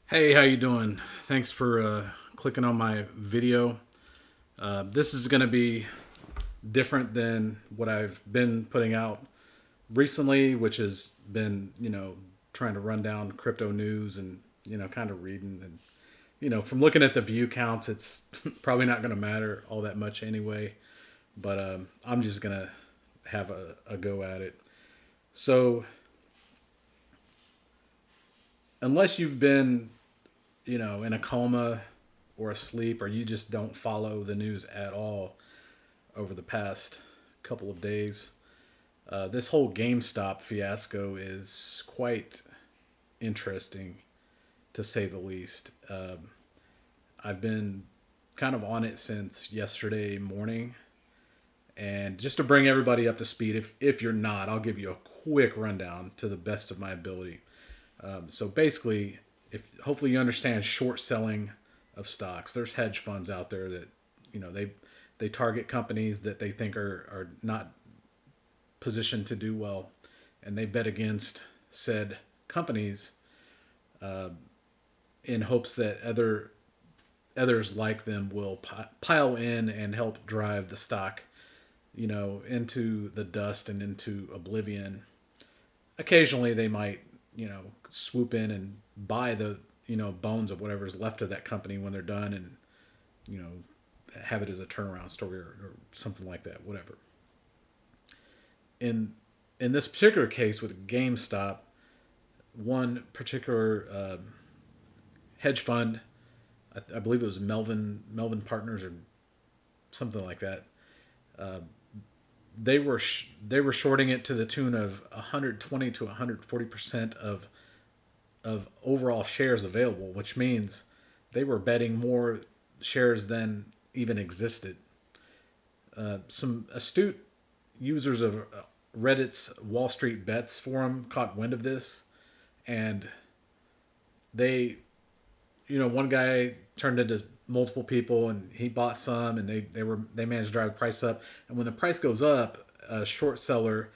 Hey, how you doing? Thanks for clicking on my video. This is going to be different than what I've been putting out recently, which has been, trying to run down crypto news and, kind of reading. And, from looking at the view counts, it's probably not going to matter all that much anyway. But I'm just going to have a go at it. So, unless you've been in a coma or asleep, or you just don't follow the news at all over the past couple of days, this whole GameStop fiasco is quite interesting, to say the least. I've been kind of on it since yesterday morning. And just to bring everybody up to speed, if you're not, I'll give you a quick rundown to the best of my ability. So basically, if hopefully you understand short selling of stocks. There's hedge funds out there that they target companies that they think are not positioned to do well, and they bet against said companies uh, in hopes that others like them will pile in and help drive the stock into the dust and into oblivion. Occasionally they might swoop in and buy the bones of whatever's left of that company when they're done, and you know have it as a turnaround story, or something like that, whatever. In in this particular case with GameStop, one particular hedge fund, I believe it was Melvin Partners or something like that. uh, they were shorting it to the tune of 120 to 140% of overall shares available, which means they were betting more shares than even existed. Some astute users of Reddit's Wall Street Bets forum caught wind of this, and they, one guy turned into multiple people, and he bought some, and they managed to drive the price up. And when the price goes up, a short seller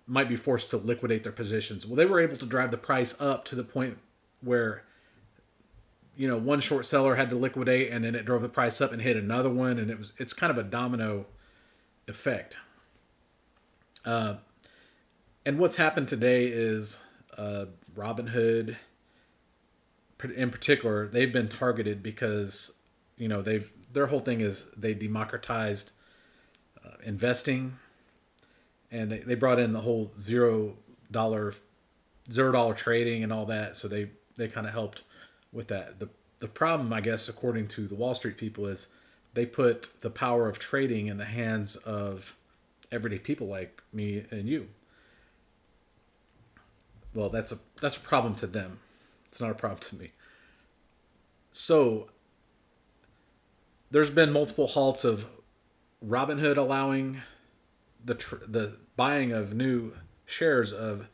might be forced to liquidate their positions. Well, they were able to drive the price up to the point where one short seller had to liquidate, and then it drove the price up and hit another one, and it's kind of a domino effect. And what's happened today is Robinhood, in particular, they've been targeted because their whole thing is they democratized investing, and they brought in the whole dollar $0 trading and all that. So they kind of helped with that. The problem, I guess, according to the Wall Street people, is they put the power of trading in the hands of everyday people like me and you. Well, that's a problem to them. It's not a problem to me. So there's been multiple halts of Robinhood allowing the buying of new shares of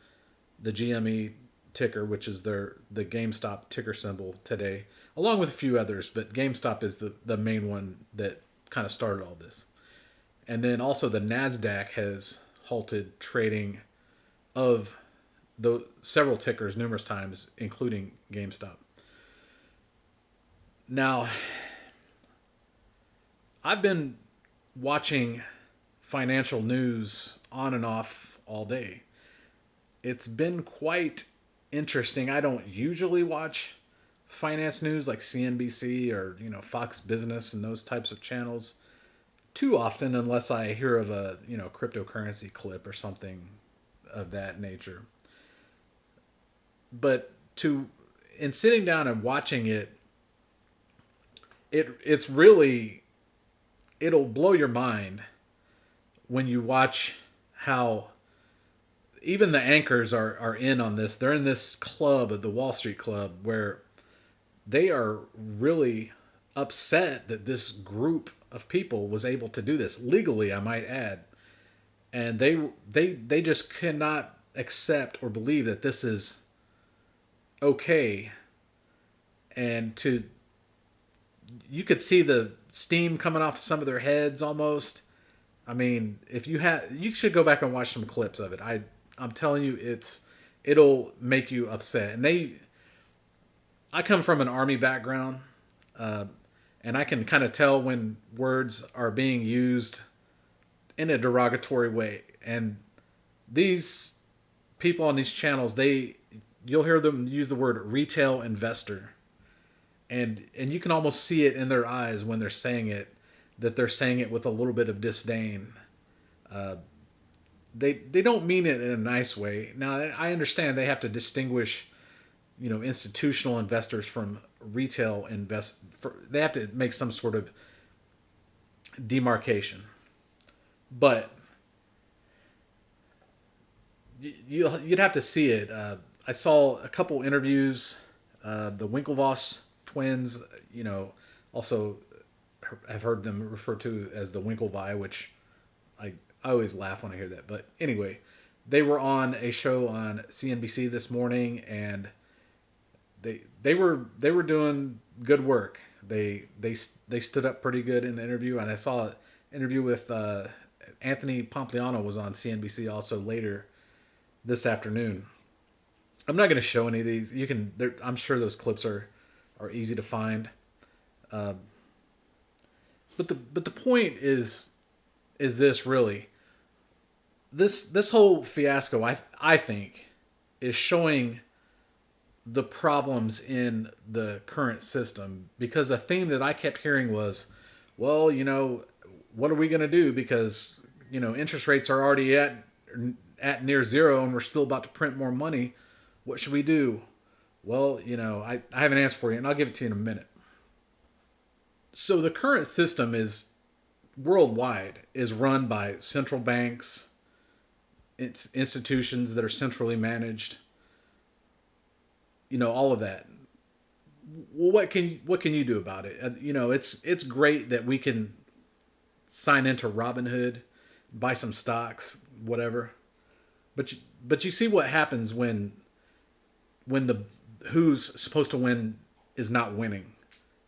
the GME ticker, which is the GameStop ticker symbol today, along with a few others, but GameStop is the main one that kind of started all this. And then also the Nasdaq has halted trading of the several tickers numerous times, including GameStop. Now, I've been watching financial news on and off all day. It's been quite interesting. I don't usually watch finance news like CNBC or Fox Business and those types of channels too often, unless I hear of a cryptocurrency clip or something of that nature. But to in sitting down and watching it, it's really, it'll blow your mind when you watch how even the anchors are in on this. They're in this club of the Wall Street Club where they are really upset that this group of people was able to do this legally, I might add. And they just cannot accept or believe that this is okay. And to you could see the steam coming off some of their heads almost. I mean, if you should go back and watch some clips of it. I'm telling you, it'll make you upset. And I come from an army background, uh, and I can kind of tell when words are being used in a derogatory way. And these people on these channels, you'll hear them use the word retail investor, and you can almost see it in their eyes when they're saying it, that they're saying it with a little bit of disdain. Uh, they don't mean it in a nice way. Now I understand they have to distinguish, institutional investors from retail invest. They have to make some sort of demarcation, but you'd have to see it. I saw a couple interviews. The Winklevoss twins, also I've heard them referred to as the Winklevi, which I always laugh when I hear that. But anyway, they were on a show on CNBC this morning, and they were doing good work. They stood up pretty good in the interview, and I saw an interview with Anthony Pompliano was on CNBC also later this afternoon. I'm not going to show any of these. I'm sure those clips are easy to find. Uh, but the point is this really. This whole fiasco, I think, is showing the problems in the current system, because a theme that I kept hearing was, well, what are we going to do, because interest rates are already at near zero and we're still about to print more money. What should we do? Well, I have an answer for you, and I'll give it to you in a minute. So the current system is worldwide is run by central banks. It's institutions that are centrally managed. All of that. Well, what can you do about it? It's great that we can sign into Robinhood, buy some stocks, whatever. But you see what happens when the who's supposed to win is not winning.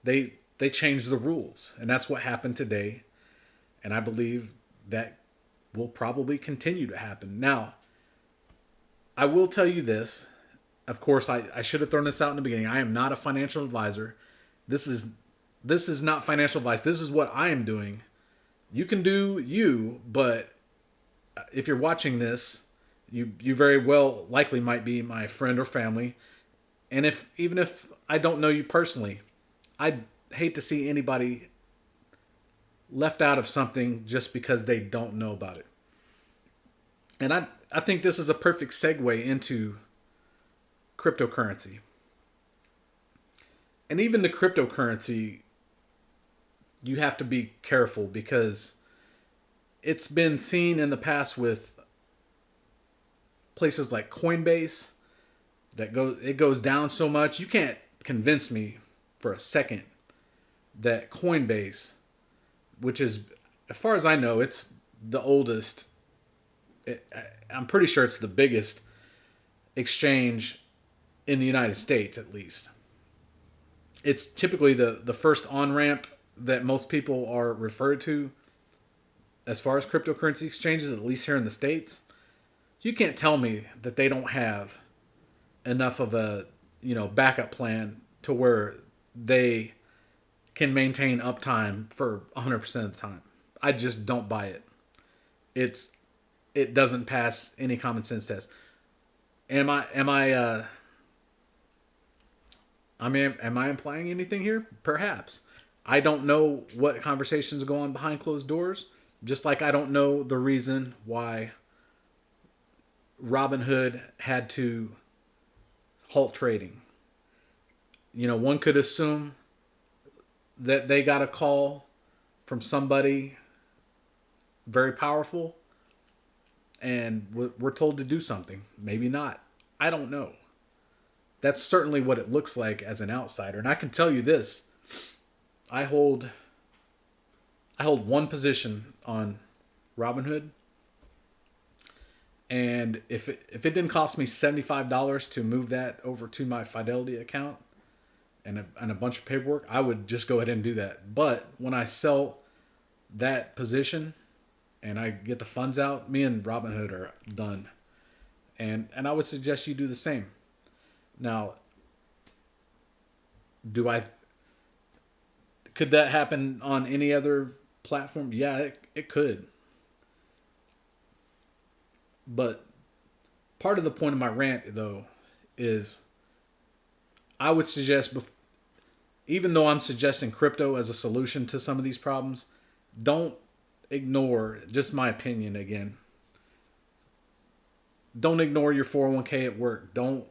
They change the rules, and that's what happened today. And I believe that will probably continue to happen. Now, I will tell you this. Of course, I should have thrown this out in the beginning. I am not a financial advisor. This is not financial advice. This is what I am doing. You can do you, but if you're watching this, you very well likely might be my friend or family. And even if I don't know you personally, I'd hate to see anybody left out of something just because they don't know about it. And I think this is a perfect segue into cryptocurrency. And even the cryptocurrency, you have to be careful, because it's been seen in the past with places like Coinbase it goes down so much. You can't convince me for a second that Coinbase, which is, as far as I know, it's the oldest. I'm pretty sure it's the biggest exchange in the United States, at least. It's typically the first on-ramp that most people are referred to as far as cryptocurrency exchanges, at least here in the States. So you can't tell me that they don't have enough of a backup plan to where they can maintain uptime for 100% of the time. I just don't buy it. It doesn't pass any common sense test. Am I implying anything here? Perhaps. I don't know what conversations go on behind closed doors, just like I don't know the reason why Robinhood had to halt trading. One could assume that they got a call from somebody very powerful and we're told to do something. Maybe not. I don't know. That's certainly what it looks like as an outsider. And I can tell you this. I hold one position on Robinhood. And if it didn't cost me $75 to move that over to my Fidelity account and a bunch of paperwork, I would just go ahead and do that. But when I sell that position and I get the funds out, me and Robinhood are done. And I would suggest you do the same. Now, Do I Could that happen on any other platform? Yeah, it could. But part of the point of my rant, though, is I would suggest, even though I'm suggesting crypto as a solution to some of these problems, don't ignore, just my opinion again, don't ignore your 401k at work. Don't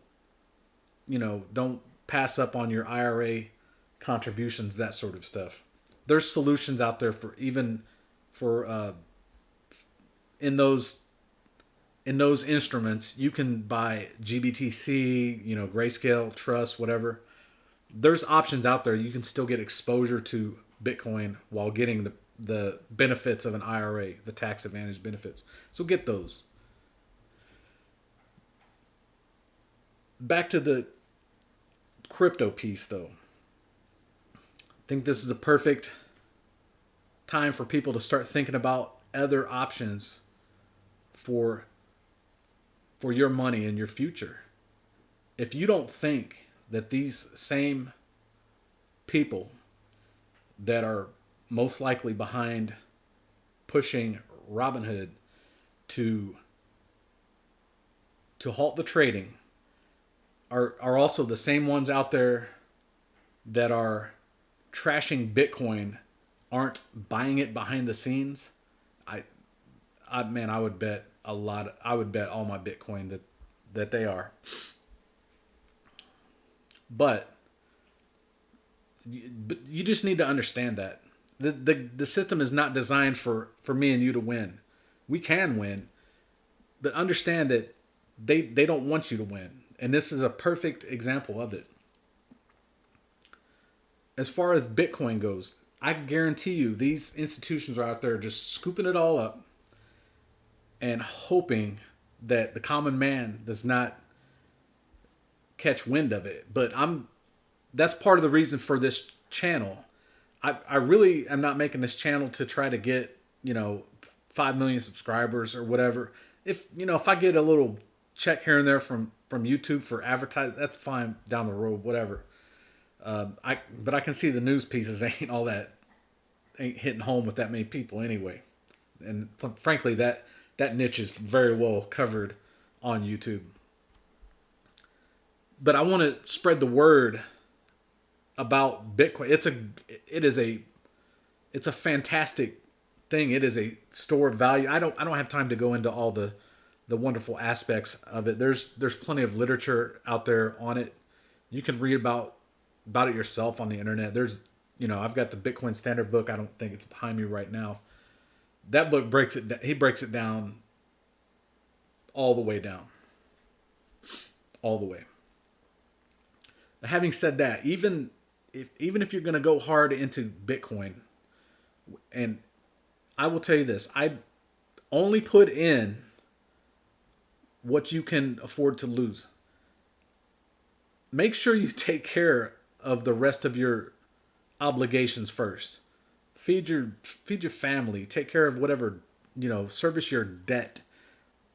pass up on your IRA contributions, that sort of stuff. There's solutions out there for even for in those instruments. You can buy GBTC, Grayscale, Trust, whatever. There's options out there. You can still get exposure to Bitcoin while getting the benefits of an IRA, the tax advantage benefits. So get those. Back to the crypto piece, though. I think this is a perfect time for people to start thinking about other options for your money and your future. If you don't think that these same people that are most likely behind pushing Robinhood to halt the trading are also the same ones out there that are trashing Bitcoin, aren't buying it behind the scenes, I would bet a lot. I would bet all my Bitcoin that they are. But you just need to understand that the system is not designed for me and you to win. We can win, but understand that they don't want you to win. And this is a perfect example of it. As far as Bitcoin goes, I guarantee you these institutions are out there just scooping it all up and hoping that the common man does not catch wind of it. But that's part of the reason for this channel. I really am not making this channel to try to get, 5 million subscribers or whatever. If I get a little check here and there from YouTube for advertising, that's fine down the road, whatever. But I can see the news pieces ain't hitting home with that many people anyway. And frankly, that niche is very well covered on YouTube. But I want to spread the word about Bitcoin. It's a fantastic thing. It is a store of value. I don't have time to go into all the wonderful aspects of it. There's plenty of literature out there on it. You can read about it yourself on the internet. I've got the Bitcoin Standard book. I don't think it's behind me right now. That book breaks it down all the way down. All the way. Having said that, even if you're going to go hard into Bitcoin, and I will tell you this, I only put in what you can afford to lose. Make sure you take care of the rest of your obligations first. Feed your family, take care of whatever, service your debt.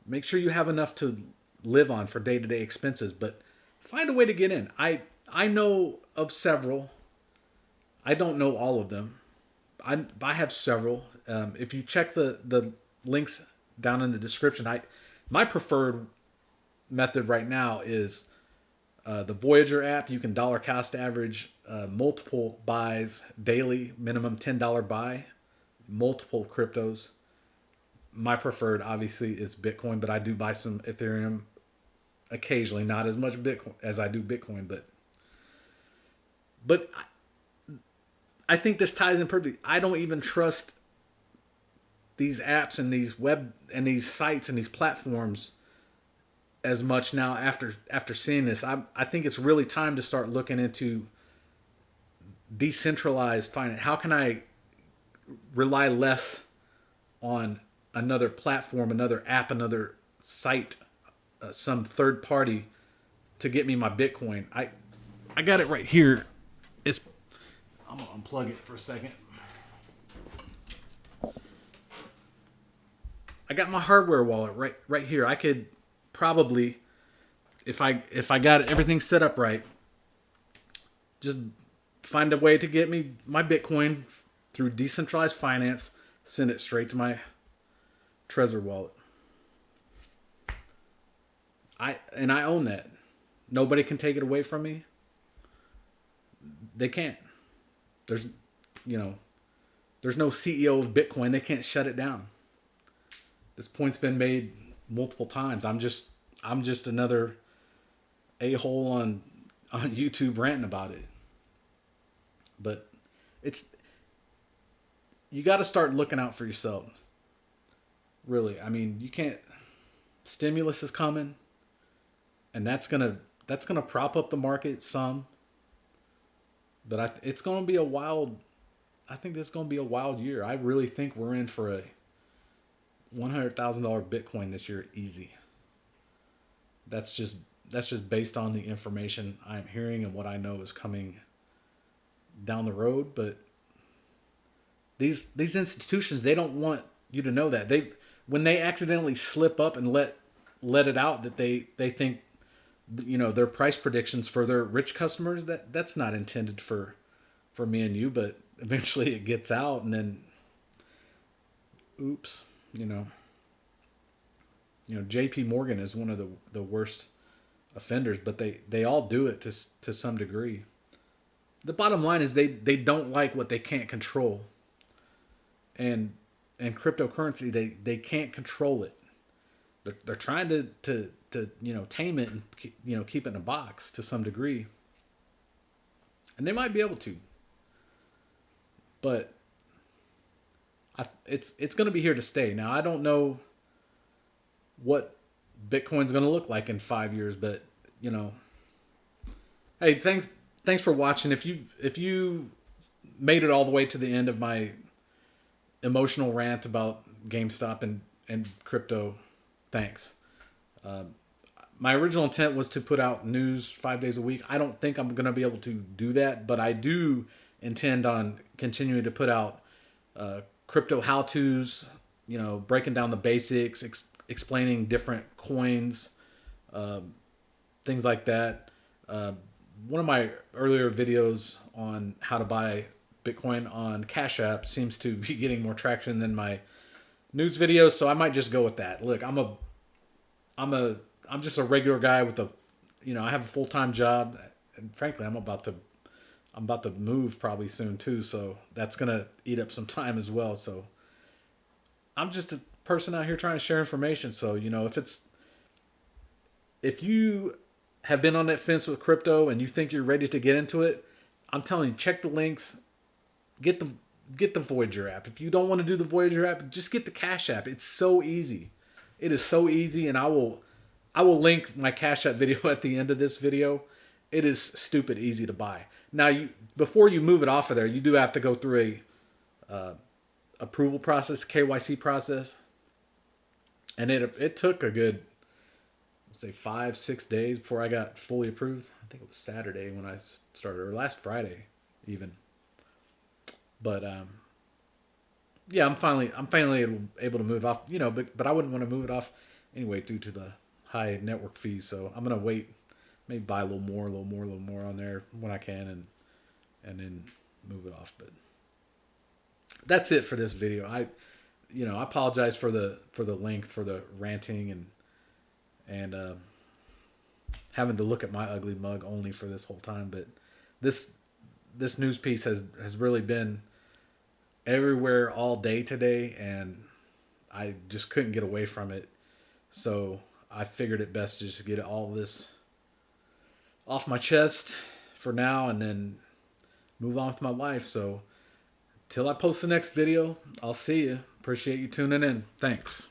Make sure you have enough to live on for day-to-day expenses, but find a way to get in. I know of several. I don't know all of them. I have several. If you check the links down in the description, my preferred method right now is the Voyager app. You can dollar cost average multiple buys daily, minimum $10 buy, multiple cryptos. My preferred, obviously, is Bitcoin, but I do buy some Ethereum occasionally. Not as much Bitcoin as I do Bitcoin, but I think this ties in perfectly. I don't even trust these apps and these web and these sites and these platforms as much now after seeing this. I think it's really time to start looking into decentralized finance. How can I rely less on another platform, another app, another site, some third party to get me my Bitcoin? I got it right here. I'm gonna unplug it for a second. I got my hardware wallet right here. I could probably, if I got everything set up right, just find a way to get me my Bitcoin through decentralized finance, send it straight to my Trezor wallet. I own that. Nobody can take it away from me. They can't. There's you know, there's no CEO of Bitcoin. They can't shut it down. This point's been made multiple times. I'm just another a-hole on YouTube ranting about it. But it's you got to start looking out for yourself. Really. I mean, you can't stimulus is coming and that's going to prop up the market some, but it's going to be a wild I think this is going to be a wild year. I really think we're in for a $100,000 Bitcoin this year easy. That's just based on the information I'm hearing and what I know is coming down the road. But these institutions, they don't want you to know that. When they accidentally slip up and let it out that they think their price predictions for their rich customers, that's not intended for me and you, but eventually it gets out and then oops, JP Morgan is one of the worst offenders, but they all do it to some degree. The bottom line is they don't like what they can't control. And cryptocurrency, they can't control it. They're trying to tame it and keep it in a box to some degree. And they might be able to. But it's going to be here to stay. Now, I don't know what Bitcoin's going to look like in 5 years, but hey, thanks for watching. If you made it all the way to the end of my emotional rant about GameStop and crypto, thanks. My original intent was to put out news 5 days a week. I don't think I'm going to be able to do that, but I do intend on continuing to put out crypto how-tos, breaking down the basics, explaining different coins, things like that. One of my earlier videos on how to buy Bitcoin on Cash App seems to be getting more traction than my news videos, so I might just go with that. Look, I'm just a regular guy with I have a full-time job, and frankly, I'm about to move probably soon too, so that's gonna eat up some time as well. So I'm just a person out here trying to share information. So if you have been on that fence with crypto and you think you're ready to get into it, I'm telling you, check the links, get the Voyager app. If you don't want to do the Voyager app, just get the Cash App. It's so easy. It is so easy, and I will link my Cash App video at the end of this video. It is stupid easy to buy. Now, before you move it off of there, you do have to go through a approval process, KYC process, and it took a good, let's say, 5-6 days before I got fully approved. I think it was Saturday when I started, or last Friday even. But yeah, I'm finally able to move off. But I wouldn't want to move it off anyway due to the high network fees. So I'm gonna wait, maybe buy a little more on there when I can, and then move it off. But that's it for this video. I apologize for the length, for the ranting and having to look at my ugly mug only for this whole time. But this news piece has really been everywhere all day today, and I just couldn't get away from it. So I figured it best to just get all this off my chest for now and then move on with my life. So till I post the next video, I'll see you. Appreciate you tuning in. Thanks.